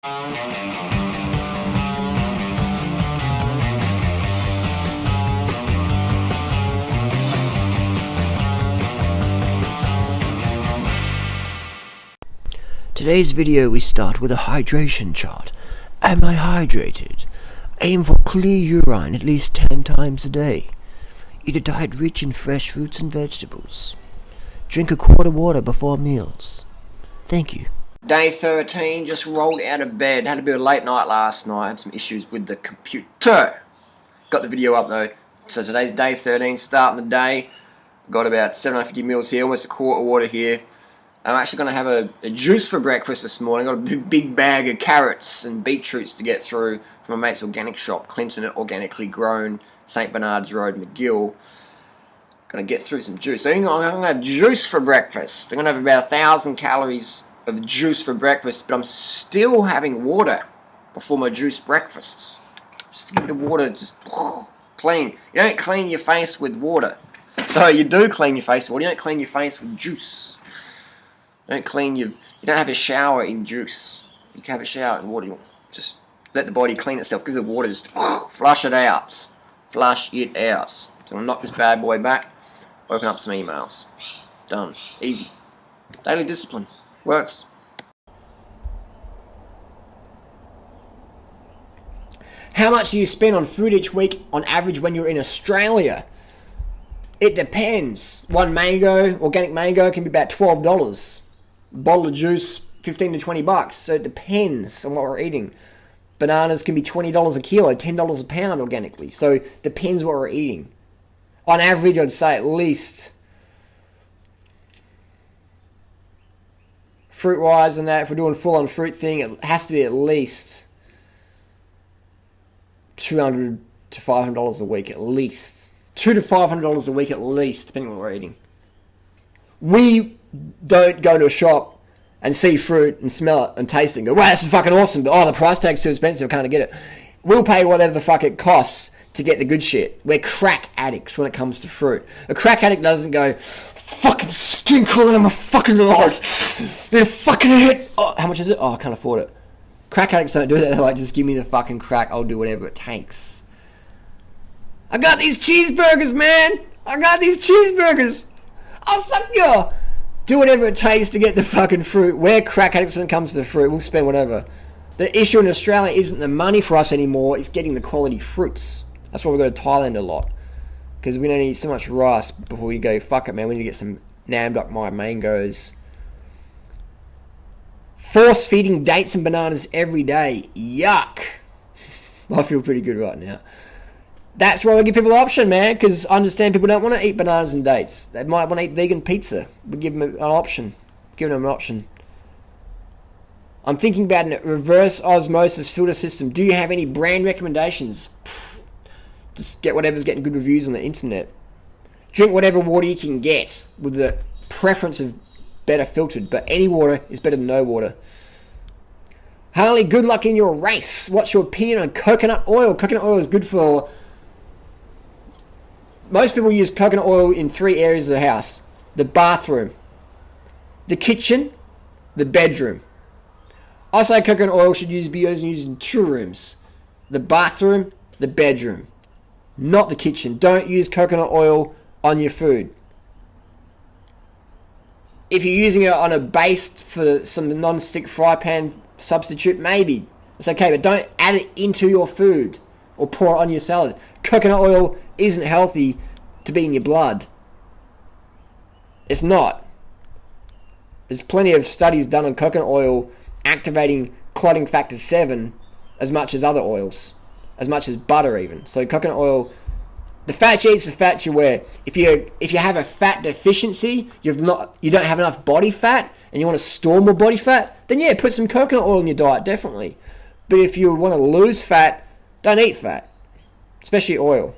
Today's video we start with a hydration chart. Am I hydrated? Aim for clear urine at least 10 times a day. Eat a diet rich in fresh fruits and vegetables. Drink a quart of water before meals. Thank you. Day 13, just rolled out of bed. Had a bit of a late night last night. Had some issues with the computer. Got the video up though. So today's day 13, starting the day. Got about 750 mils here, almost a quart of water here. I'm actually going to have a juice for breakfast this morning. Got a big bag of carrots and beetroots to get through from my mate's organic shop, Clinton at Organically Grown, St. Bernard's Road, McGill. Going to get through some juice. So I'm going to have juice for breakfast. I'm going to have about 1,000 calories of juice for breakfast, but I'm still having water before my juice breakfasts. Just to get the water just clean. You don't clean your face with water. So you do clean your face with water. You don't clean your face with juice. You don't have a shower in juice. You can have a shower in water. You just let the body clean itself. Give the water, just flush it out. Flush it out. So I'll knock this bad boy back. Open up some emails. Done. Easy. Daily discipline. Works. How much do you spend on food each week on average when you're in Australia? It depends. One mango, organic mango, can be about $12. Bottle of juice, 15 to 20 bucks. So it depends on what we're eating. Bananas can be $20 a kilo, $10 a pound organically. So it depends what we're eating. On average, I'd say at least, fruit-wise and that, if we're doing full-on fruit thing, it has to be at least $200 to $500 a week, at least. $200 to $500 a week at least, depending on what we're eating. We don't go to a shop and see fruit and smell it and taste it and go, wow, this is fucking awesome, but the price tag's too expensive, I can't get it. We'll pay whatever the fuck it costs to get the good shit. We're crack addicts when it comes to fruit. A crack addict doesn't go, fucking skin crawling on my fucking eyes. They're fucking hit. Oh, how much is it? Oh, I can't afford it. Crack addicts don't do that. They're like, just give me the fucking crack, I'll do whatever it takes. I got these cheeseburgers, man. I got these cheeseburgers. I'll suck you. Do whatever it takes to get the fucking fruit. We're crack addicts when it comes to the fruit. We'll spend whatever. The issue in Australia isn't the money for us anymore. It's getting the quality fruits. That's why we go to Thailand a lot. Because we don't eat so much rice before we go, fuck it, man. We need to get some Nam-Dok-Mai mangoes. Force feeding dates and bananas every day. Yuck. I feel pretty good right now. That's why we give people an option, man, because I understand people don't want to eat bananas and dates. They might want to eat vegan pizza. We give them an option. Giving them an option. I'm thinking about a reverse osmosis filter system. Do you have any brand recommendations? Just get whatever's getting good reviews on the internet. Drink whatever water you can get with the preference of better filtered, but any water is better than no water. Harley, good luck in your race. What's your opinion on coconut oil? Coconut oil is good for... Most people use coconut oil in 3 areas of the house. The bathroom, the kitchen, the bedroom. I say coconut oil should be used in 2 rooms. The bathroom, the bedroom. Not the kitchen. Don't use coconut oil on your food. If you're using it on a base for some non-stick fry pan substitute, maybe. It's okay, but don't add it into your food or pour it on your salad. Coconut oil isn't healthy to be in your blood. It's not. There's plenty of studies done on coconut oil activating clotting factor 7 as much as other oils, as much as butter even. So coconut oil, the fat you eat is the fat you wear. If you have a fat deficiency, you don't have enough body fat, and you want to store more body fat, then yeah, put some coconut oil in your diet, definitely. But if you want to lose fat, don't eat fat, especially oil.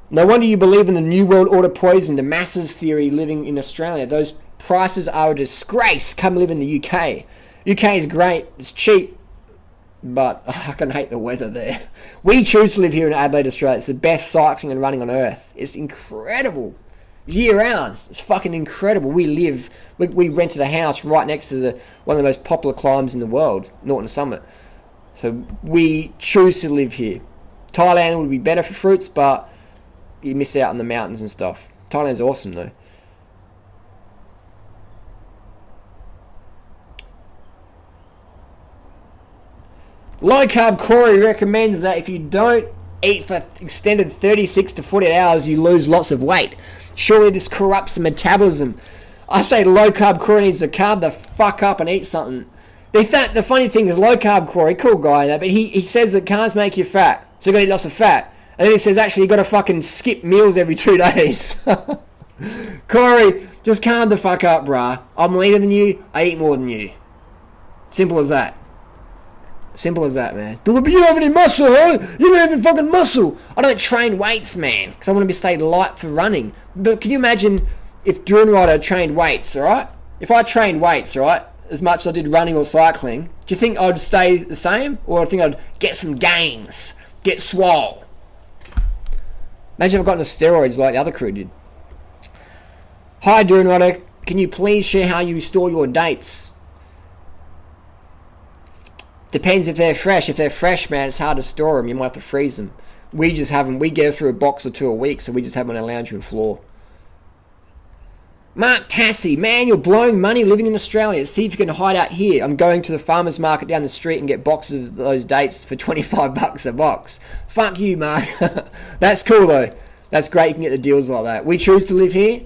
No wonder you believe in the New World Order poison, the masses theory living in Australia. Those prices are a disgrace. Come live in the UK. UK is great. It's cheap. But I can hate the weather there. We choose to live here in Adelaide, Australia. It's the best cycling and running on earth. It's incredible. year round. It's fucking incredible. We rented a house right next to one of the most popular climbs in the world, Norton Summit. So we choose to live here. Thailand would be better for fruits, but you miss out on the mountains and stuff. Thailand's awesome though. Low carb Corey recommends that if you don't eat for extended 36 to 48 hours, you lose lots of weight. Surely this corrupts the metabolism. I say low carb Corey needs to carb the fuck up and eat something. The funny thing is low carb Corey, cool guy, but he says that carbs make you fat, so you got to eat lots of fat. And then he says actually you got to fucking skip meals every 2 days. Corey, just calm the fuck up, bruh. I'm leaner than you, I eat more than you. Simple as that. Simple as that, man. But you don't have any muscle, huh? You don't have any fucking muscle. I don't train weights, man, because I want to stay light for running. But can you imagine if Durianrider trained weights, alright? If I trained weights, alright, as much as I did running or cycling, do you think I'd stay the same? Or I think I'd get some gains, get swole? Imagine if I got into steroids like the other crew did. Hi, Durianrider. Can you please share how you store your dates? Depends if they're fresh. If they're fresh, man, it's hard to store them. You might have to freeze them. We just have them. We go through a box or two a week, so we just have them on our lounge room floor. Mark Tassie, man, you're blowing money living in Australia. See if you can hide out here. I'm going to the farmer's market down the street and get boxes of those dates for $25 a box. Fuck you, Mark. That's cool, though. That's great. You can get the deals like that. We choose to live here,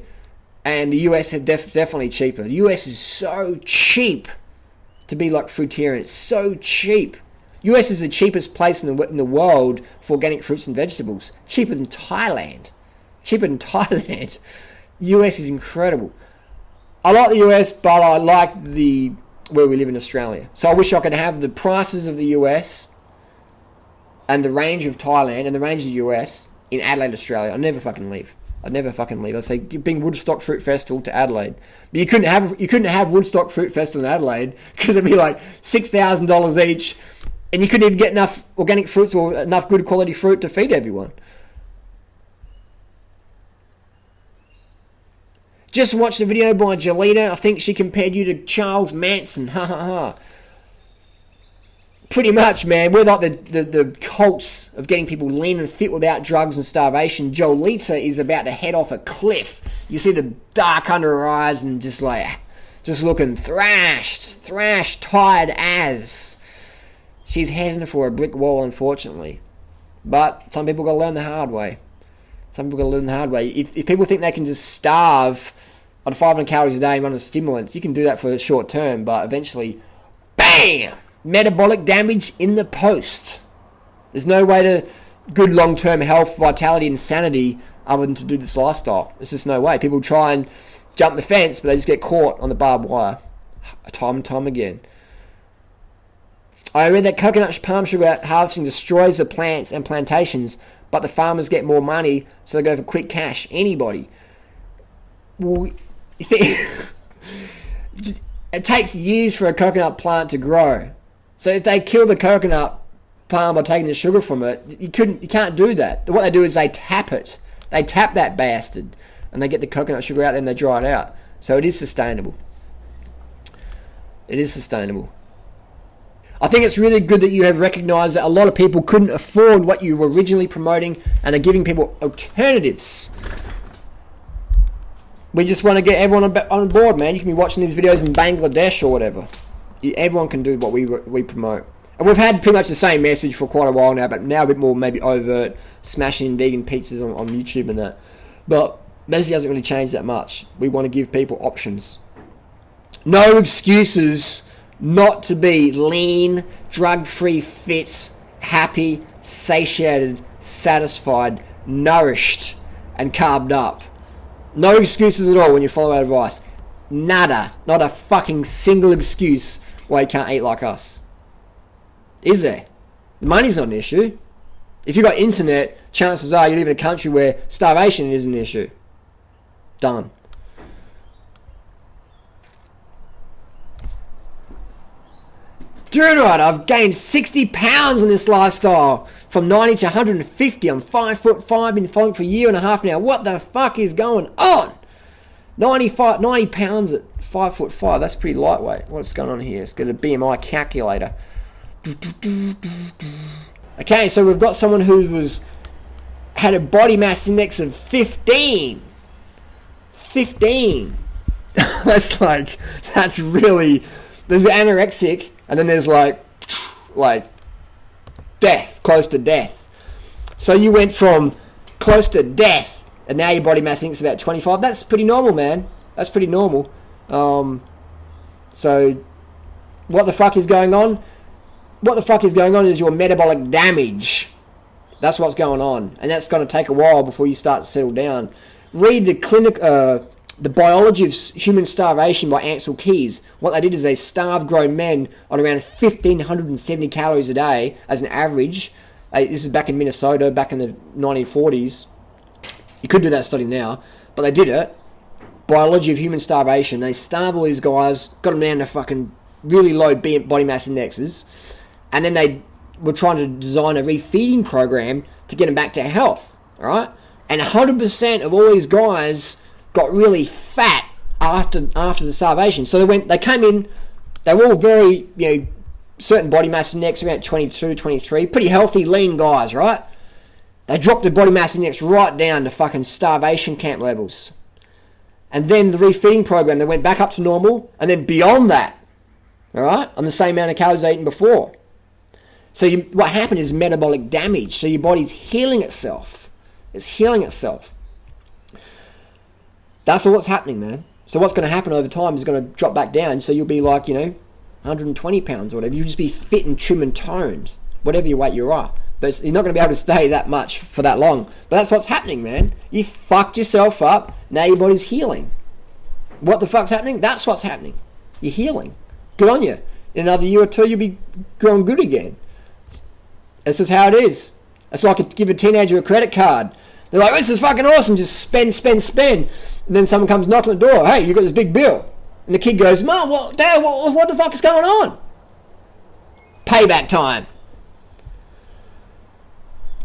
and the US is definitely cheaper. The US is so cheap to be like fruitarian. It's so cheap. US is the cheapest place in the world for organic fruits and vegetables. Cheaper than Thailand. US is incredible. I like the US, but I like where we live in Australia. So I wish I could have the prices of the US and the range of Thailand and the range of the US in Adelaide, Australia. I'd never fucking leave. I'd say bring Woodstock Fruit Festival to Adelaide. But you couldn't have Woodstock Fruit Festival in Adelaide because it'd be like $6,000 each, and you couldn't even get enough organic fruits or enough good quality fruit to feed everyone. Just watched the video by Jolita. I think she compared you to Charles Manson. Ha ha ha. Pretty much, man. We're like the cults of getting people lean and fit without drugs and starvation. Jolita is about to head off a cliff. You see the dark under her eyes and just looking thrashed, tired as. She's heading for a brick wall, unfortunately. But some people got to learn the hard way. If people think they can just starve on 500 calories a day and run on stimulants, you can do that for a short term, but eventually, BAM! Metabolic damage in the post. There's no way to good long-term health, vitality, and sanity other than to do this lifestyle. There's just no way. People try and jump the fence, but they just get caught on the barbed wire. Time and time again. I read that coconut palm sugar harvesting destroys the plants and plantations, but the farmers get more money, so they go for quick cash. Anybody. Well, it takes years for a coconut plant to grow. So if they kill the coconut palm by taking the sugar from it, you can't do that. What they do is they tap it. They tap that bastard, and they get the coconut sugar out, and they dry it out. So it is sustainable. I think it's really good that you have recognised that a lot of people couldn't afford what you were originally promoting and are giving people alternatives. We just want to get everyone on board, man. You can be watching these videos in Bangladesh or whatever. Everyone can do what we promote. And we've had pretty much the same message for quite a while now, but now a bit more maybe overt, smashing vegan pizzas on YouTube and that. But basically hasn't really changed that much. We want to give people options. No excuses not to be lean, drug-free, fit, happy, satiated, satisfied, nourished, and carbed up. No excuses at all when you follow our advice. Nada. Not a fucking single excuse why you can't eat like us. Is there? Money's not an issue. If you've got internet, chances are you live in a country where starvation is an issue. Done. Durianrider, I've gained 60 pounds in this lifestyle. from 90 to 150. I'm 5'5", been following for a year and a half now. What the fuck is going on? 90 pounds at 5'5". That's pretty lightweight. What's going on here? Let's get a BMI calculator. Okay, so we've got someone who had a body mass index of 15. 15. That's really... There's anorexic, and then there's like death, close to death. So you went from close to death, and now your body mass index is about 25. That's pretty normal, man. That's pretty normal. So what the fuck is going on? What the fuck is going on is your metabolic damage. That's what's going on, and that's going to take a while before you start to settle down. Read the Biology of Human Starvation by Ansel Keys. What they did is they starved grown men on around 1,570 calories a day as an average. This is back in Minnesota, back in the 1940s. You could do that study now, but they did it. Biology of Human Starvation. They starved all these guys, got them down to fucking really low body mass indexes, and then they were trying to design a refeeding program to get them back to health, all right? And 100% of all these guys got really fat after the starvation. So they came in, they were all very, certain body mass index, around 22, 23, pretty healthy, lean guys, right? They dropped their body mass index right down to fucking starvation camp levels. And then the refeeding program, they went back up to normal, and then beyond that, all right, on the same amount of calories they eaten before. So what happened is metabolic damage. So your body's healing itself. It's healing itself. That's all what's happening, man. So what's going to happen over time is going to drop back down. So you'll be like, 120 pounds or whatever. You'll just be fit and trim and toned, whatever your weight you are. But you're not going to be able to stay that much for that long. But that's what's happening, man. You fucked yourself up. Now your body's healing. What the fuck's happening? That's what's happening. You're healing. Good on you. In another year or two, you'll be going good again. This is how it is. It's like give a teenager a credit card. They're like, this is fucking awesome. Just spend. And then someone comes knocking on the door. Hey, you got this big bill. And the kid goes, Mom, Dad, what the fuck is going on? Payback time.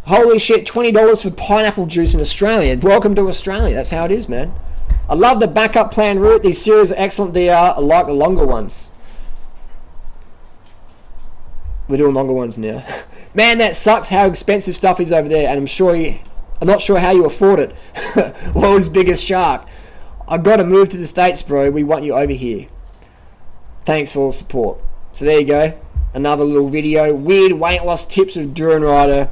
Holy shit, $20 for pineapple juice in Australia. Welcome to Australia. That's how it is, man. I love the backup plan route. These series are excellent DR. I like the longer ones. We're doing longer ones now. Man, that sucks how expensive stuff is over there, and I'm not sure how you afford it. World's biggest shark. I gotta move to the States, bro. We want you over here. Thanks for all the support. So there you go. Another little video. Weird weight loss tips of Durianrider.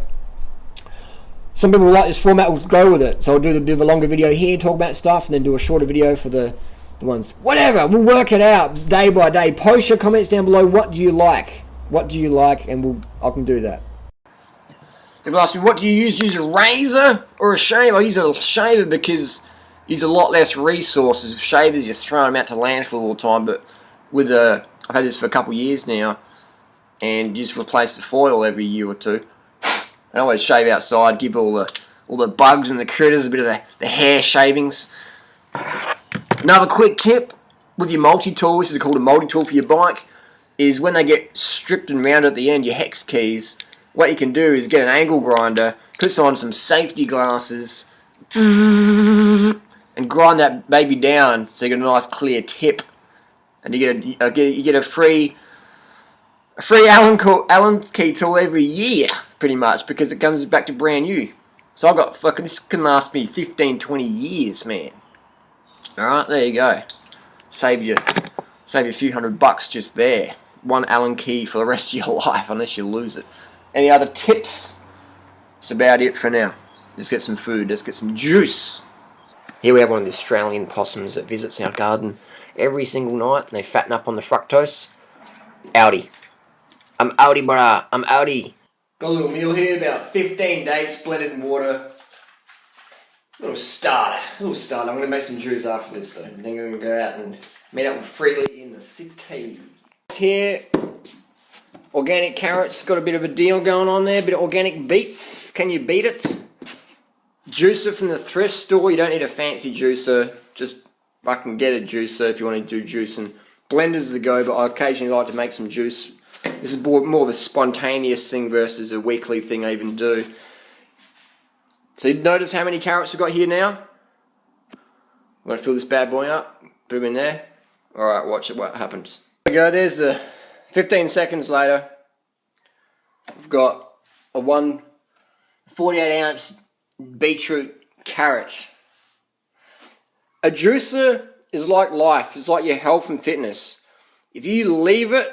Some people like this format, will go with it. So I'll do a bit of a longer video here, talk about stuff, and then do a shorter video for the ones. Whatever, we'll work it out day by day. Post your comments down below. What do you like? What do you like? And I can do that. People ask me, what do you use? Do you use a razor or a shaver? I use a shaver because you use a lot less resources. With shavers, you're throwing them out to landfill all the time. But with I've had this for a couple of years now, and you just replace the foil every year or two. I always shave outside, give all the bugs and the critters a bit of the hair shavings. Another quick tip with your multi-tool, this is called a multi-tool for your bike, is when they get stripped and rounded at the end, your hex keys, what you can do is get an angle grinder, put on some safety glasses, and grind that baby down so you get a nice clear tip. And you get a free Allen key tool every year, pretty much, because it comes back to brand new. So I got this can last me 15, 20 years, man. Alright, there you go. Save you a few $100 just there. One Allen key for the rest of your life, unless you lose it. Any other tips? That's about it for now. Let's get some food, let's get some juice. Here we have one of the Australian possums that visits our garden every single night, and they fatten up on the fructose. Outie. I'm outie, brah. I'm outie. Got a little meal here, about 15 dates blended in water. Little starter. I'm going to make some juice after this, so then I'm going to go out and meet up with Freelee in the city. Here, organic carrots. Got a bit of a deal going on there. A bit of organic beets. Can you beat it? Juicer from the thrift store. You don't need a fancy juicer. Just fucking get a juicer if you want to do juicing. Blenders the go, but I occasionally like to make some juice This is more of a spontaneous thing versus a weekly thing I even do. So you notice how many carrots we've got here now? I'm going to fill this bad boy up. Put them in there. Alright, watch it, what happens. There we go, there's the 15 seconds later. We've got a 48 ounce beetroot carrot. A juicer is like life. It's like your health and fitness. If you leave it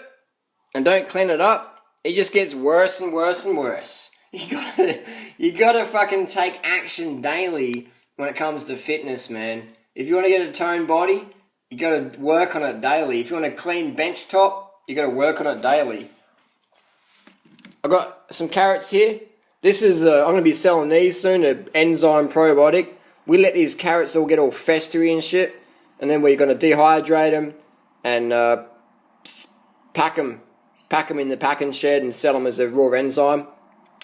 and don't clean it up, it just gets worse and worse and worse. You gotta fucking take action daily when it comes to fitness, man. If you want to get a toned body, you gotta work on it daily. If you want a clean bench top, you gotta work on it daily. I've got some carrots here. This is, I'm going to be selling these soon, an enzyme probiotic. We let these carrots all get all festery and shit, and then we're going to dehydrate them and pack them in the packing shed and sell them as a raw enzyme.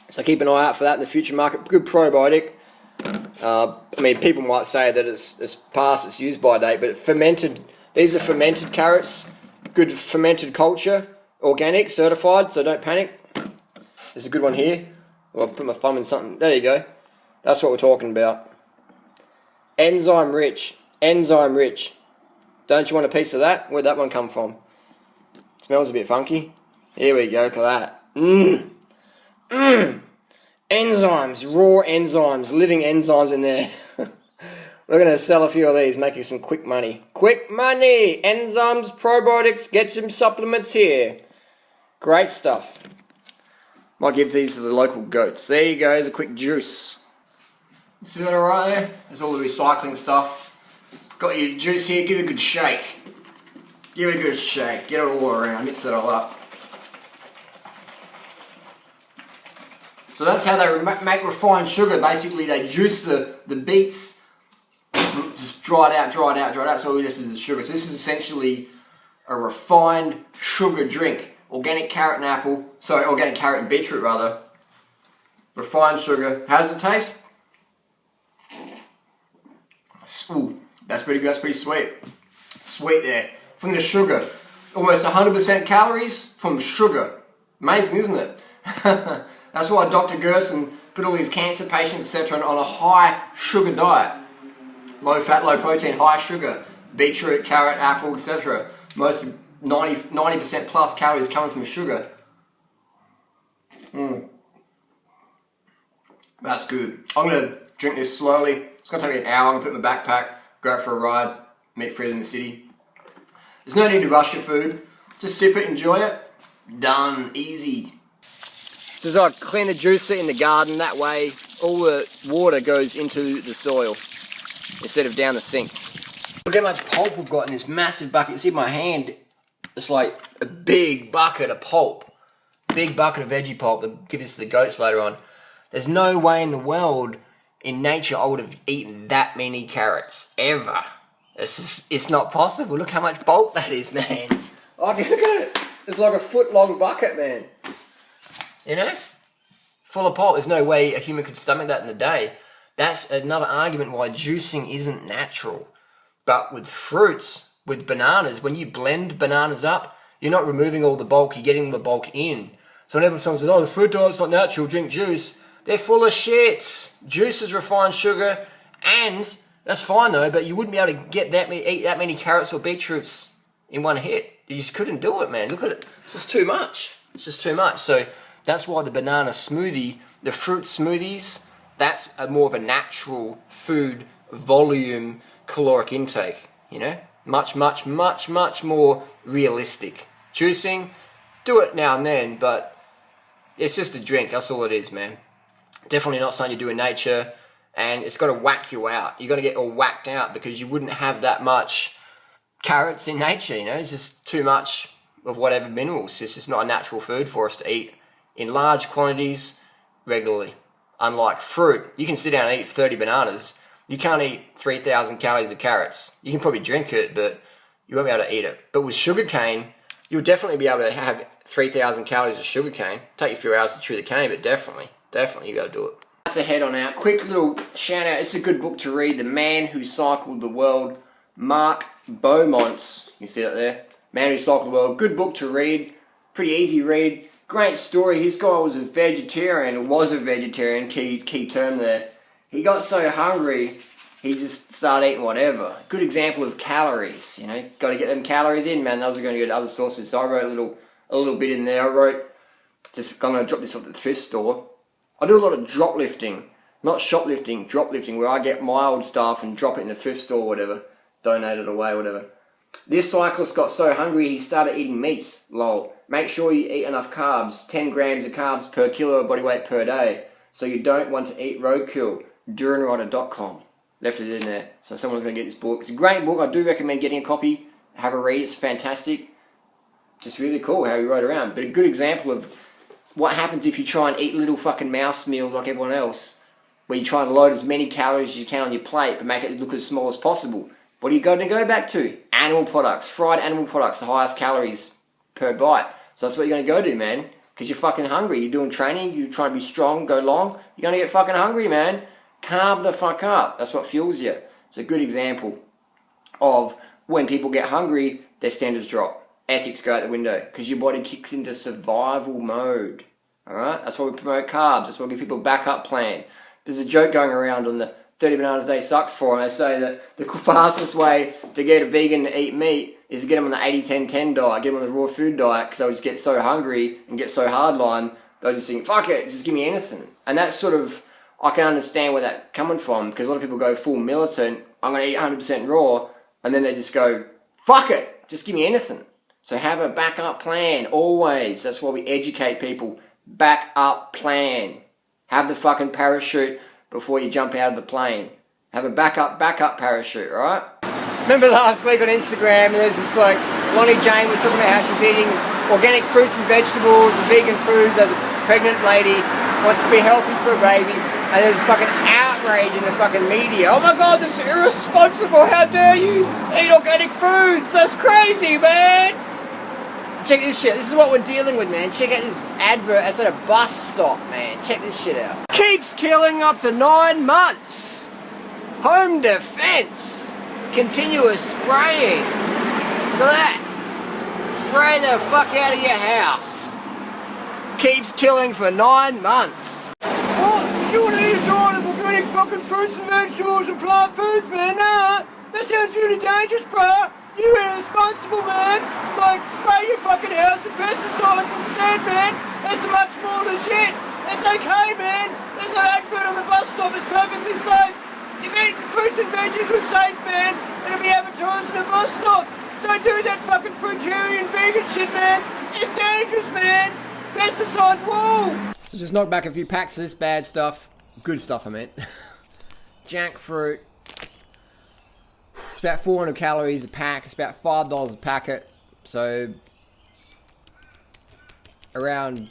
So keep an eye out for that in the future market. Good probiotic. I mean, people might say that it's past its use by date, but fermented. These are fermented carrots. Good fermented culture, organic, certified. So don't panic. There's a good one here. I'll put my thumb in something. There you go. That's what we're talking about. Enzyme rich. Enzyme rich. Don't you want a piece of that? Where'd that one come from? Smells a bit funky. Here we go, look at that. Enzymes. Raw enzymes. Living enzymes in there. We're going to sell a few of these, make you some quick money. Quick money! Enzymes, probiotics, get some supplements here. Great stuff. Might give these to the local goats. There you go, there's a quick juice. See that alright there? There's all the recycling stuff. Got your juice here, give it a good shake. Give it a good shake, get it all around, mix it all up. So that's how they make refined sugar. Basically they juice the beets, just dry it out. So all we left is the sugar. So this is essentially a refined sugar drink. Organic carrot and apple, sorry, organic carrot and beetroot rather. Refined sugar. How does it taste? Ooh, that's pretty good, that's pretty sweet. Sweet there. From the sugar. Almost 100% calories from sugar. Amazing, isn't it? That's why Dr. Gerson put all these cancer patients, etc. on a high sugar diet. Low fat, low protein, high sugar. Beetroot, carrot, apple, etc. Most 90% plus calories coming from sugar. That's good. I'm going to drink this slowly. It's going to take me an hour. I'm going to put it in my backpack, go out for a ride, meet Fred in the city. There's no need to rush your food. Just sip it, enjoy it. Done. Easy. So as I clean the juicer in the garden, that way all the water goes into the soil instead of down the sink. Look how much pulp we've got in this massive bucket. You see my hand? It's like a big bucket of pulp. Big bucket of veggie pulp that give this to the goats later on. There's no way in the world, in nature, I would have eaten that many carrots, ever. It's not possible. Look how much pulp that is, man. Look at it. It's like a foot-long bucket, man. You know? Full of pulp. There's no way a human could stomach that in a day. That's another argument why juicing isn't natural. But with fruits, with bananas, when you blend bananas up, you're not removing all the bulk, you're getting the bulk in. So whenever someone says, oh, the fruit diet's not natural, drink juice, they're full of shit. Juice is refined sugar, and that's fine though, but you wouldn't be able to get eat that many carrots or beetroots in one hit. You just couldn't do it, man. Look at it. It's just too much. It's just too much. So that's why the banana smoothie, the fruit smoothies, that's more of a natural food volume caloric intake, you know? Much more realistic. Juicing, do it now and then, but it's just a drink. That's all it is, man. Definitely not something you do in nature, and it's got to whack you out. You're going to get all whacked out because you wouldn't have that much carrots in nature, you know? It's just too much of whatever minerals. It's just not a natural food for us to eat in large quantities regularly. Unlike fruit, you can sit down and eat 30 bananas. You can't eat 3,000 calories of carrots. You can probably drink it, but you won't be able to eat it. But with sugarcane, you'll definitely be able to have 3,000 calories of sugarcane. Take you a few hours to chew the cane, but definitely you'll be able to do it. That's a head on out. Quick little shout out. It's a good book to read. The Man Who Cycled the World. Mark Beaumont. You see that there? Man Who Cycled the World. Good book to read. Pretty easy read. Great story. His guy was a vegetarian, key term there. He got so hungry, he just started eating whatever. Good example of calories, you know. Got to get them calories in, man. Those are going to get other sources. So I wrote a little bit in there. I'm going to drop this off at the thrift store. I do a lot of drop lifting. Not shoplifting, drop lifting, where I get my old stuff and drop it in the thrift store or whatever. Donate it away, whatever. This cyclist got so hungry he started eating meats. Lol. Make sure you eat enough carbs. 10 grams of carbs per kilo of body weight per day. So you don't want to eat roadkill. Durianrider.com. Left it in there. So someone's going to get this book. It's a great book. I do recommend getting a copy. Have a read. It's fantastic. Just really cool how he wrote around. But a good example of what happens if you try and eat little fucking mouse meals like everyone else. Where you try and load as many calories as you can on your plate but make it look as small as possible. What are you going to go back to? Animal products. Fried animal products. The highest calories per bite. So that's what you're going to go do, man. Because you're fucking hungry. You're doing training. You're trying to be strong, go long. You're going to get fucking hungry, man. Carb the fuck up. That's what fuels you. It's a good example of when people get hungry, their standards drop. Ethics go out the window. Because your body kicks into survival mode. Alright? That's why we promote carbs. That's why we give people a backup plan. There's a joke going around on the 30 Bananas a Day Sucks forum. They say that the fastest way to get a vegan to eat meat is to get them on the 80-10-10 diet, get them on the raw food diet, because they'll just get so hungry and get so hardline, they'll just think, fuck it, just give me anything. And that's sort of, I can understand where that's coming from, because a lot of people go full militant, I'm going to eat 100% raw, and then they just go, fuck it, just give me anything. So have a backup plan, always. That's why we educate people. Backup plan. Have the fucking parachute before you jump out of the plane. Have a backup parachute, alright? Remember last week on Instagram, there's this like, Lonnie Jane was talking about how she's eating organic fruits and vegetables and vegan foods as a pregnant lady, wants to be healthy for a baby, and there's fucking outrage in the fucking media. Oh my god, this is irresponsible, how dare you eat organic foods, that's crazy, man! Check this shit, this is what we're dealing with, man. Check out this advert outside a bus stop, man. Check this shit out. Keeps killing up to 9 months. Home defense. Continuous spraying. Look at that. Spray the fuck out of your house. Keeps killing for 9 months. What? You want to eat a diet of organic fucking fruits and vegetables and plant foods, man? Nah. That sounds really dangerous, bro. You're irresponsible, man. Like, spray your fucking house with pesticides instead, man. That's much more legit. That's okay, man. There's an advert on the bus stop. It's perfectly safe. If eating fruits and veggies was safe, man, it'll be advertised on the bus stops. Don't do that fucking fruitarian vegan shit, man. It's dangerous, man. Pesticides, whoa. So just knock back a few packs of this bad stuff. Good stuff, I meant. Jackfruit. It's about 400 calories a pack. It's about $5 a packet. So, around,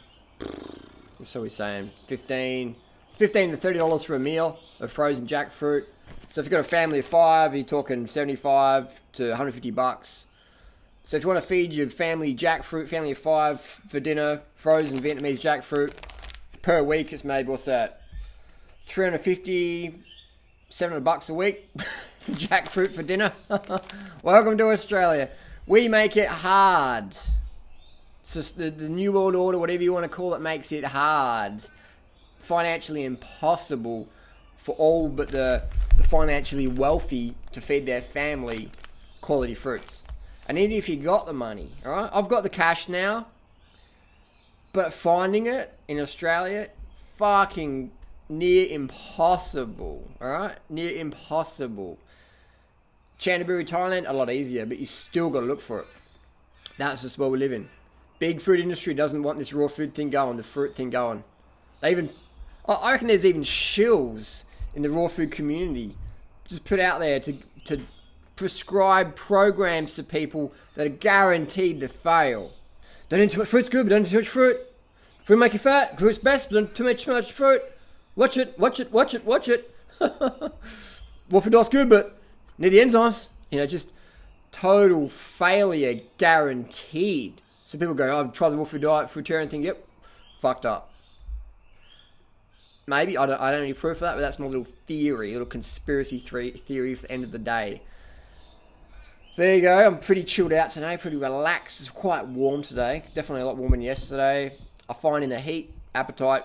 what's we saying, $15 to $30 for a meal of frozen jackfruit. So if you've got a family of 5, you're talking $75 to $150. So if you want to feed your family jackfruit, family of 5 for dinner, frozen Vietnamese jackfruit, per week it's made, what's that? $350, $700 a week for jackfruit for dinner. Welcome to Australia. We make it hard. It's just the New World Order, whatever you want to call it, makes it hard. Financially impossible for all but the financially wealthy to feed their family quality fruits. And even if you got the money, alright? I've got the cash now, but finding it in Australia, fucking near impossible, alright? Near impossible. Chantaburi, Thailand, a lot easier, but you still got to look for it. That's just where we live in. Big food industry doesn't want this raw food thing going, the fruit thing going. I reckon there's even shills in the raw food community just put out there to prescribe programs to people that are guaranteed to fail. Don't eat too much fruit's good, but don't eat too much fruit. Fruit make you fat, fruit's best, but don't too much fruit. Watch it. Raw food diet's good, but need the enzymes. You know, just total failure guaranteed. So people go, oh, try the raw food diet, fruitarian thing, yep, fucked up. Maybe, I don't have any proof of that, but that's my little theory, little conspiracy theory for the end of the day. So there you go. I'm pretty chilled out today, pretty relaxed. It's quite warm today. Definitely a lot warmer than yesterday. I find in the heat, appetite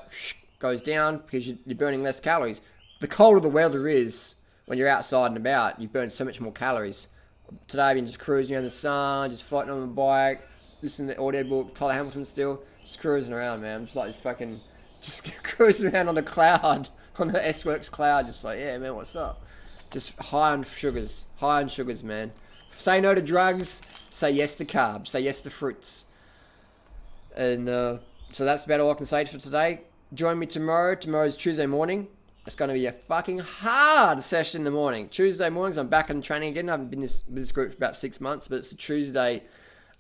goes down because you're burning less calories. The colder the weather is, when you're outside and about, you burn so much more calories. Today I've been just cruising around the sun, just floating on my bike, listening to the audiobook, Tyler Hamilton still, just cruising around, man. I'm just like this fucking, just cruising around on the cloud, on the S-Works cloud, just like, yeah, man, what's up? Just high on sugars, man. Say no to drugs, say yes to carbs, say yes to fruits. And so that's about all I can say for today. Join me tomorrow. Tomorrow's Tuesday morning. It's going to be a fucking hard session in the morning. Tuesday mornings, I'm back in training again. I haven't been with this group for about 6 months, but it's a Tuesday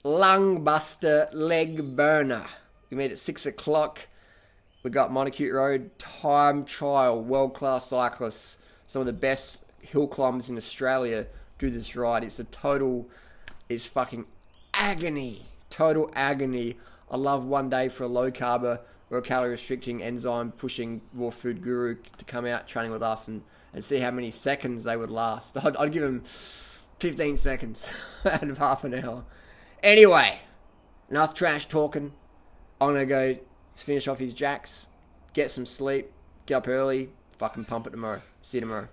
lung buster leg burner. We meet at 6 o'clock. We got Monacute Road time trial, world-class cyclists, some of the best hill climbers in Australia do this ride. It's fucking agony. Total agony. I love one day for a low carber or a calorie restricting, enzyme pushing raw food guru to come out training with us and see how many seconds they would last. I'd give them 15 seconds out of half an hour. Anyway, enough trash talking. I'm going to go finish off his jacks, get some sleep, get up early, fucking pump it tomorrow. See you tomorrow.